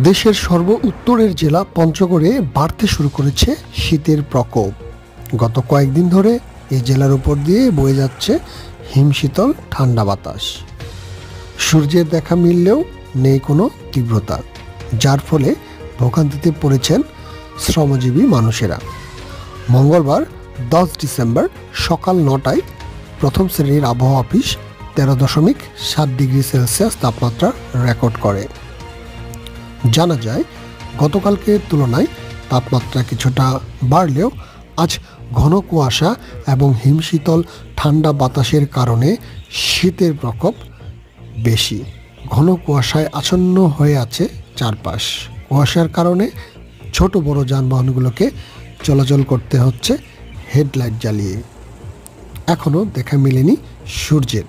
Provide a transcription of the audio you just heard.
দেশের সর্ব উত্তরের জেলা পঞ্চগড়ে বাড়তে শুরু করেছে শীতের প্রকোপ। গত কয়েকদিন ধরে এই জেলার উপর দিয়ে বয়ে যাচ্ছে হিমশীতল ঠান্ডা বাতাস। সূর্যের দেখা মিললেও নেই কোনো তীব্রতা, যার ফলে ভোগান্তিতে পড়েছেন শ্রমজীবী মানুষেরা। মঙ্গলবার 10 ডিসেম্বর সকাল 9টায় প্রথম শ্রেণীর আবহাওয়া অফিস 13.7 ডিগ্রি সেলসিয়াস তাপমাত্রা রেকর্ড করে। জানা যায়, গতকালকের তুলনায় তাপমাত্রা কিছুটা বাড়লেও আজ ঘন কুয়াশা এবং হিমশীতল ঠান্ডা বাতাসের কারণে শীতের প্রকোপ বেশি। ঘন কুয়াশায় আচ্ছন্ন হয়ে আছে চারপাশ। কুয়াশার কারণে ছোট বড় যানবাহনগুলোকে চলাচল করতে হচ্ছে হেডলাইট জ্বালিয়ে। এখনও দেখা মেলেনি সূর্যের।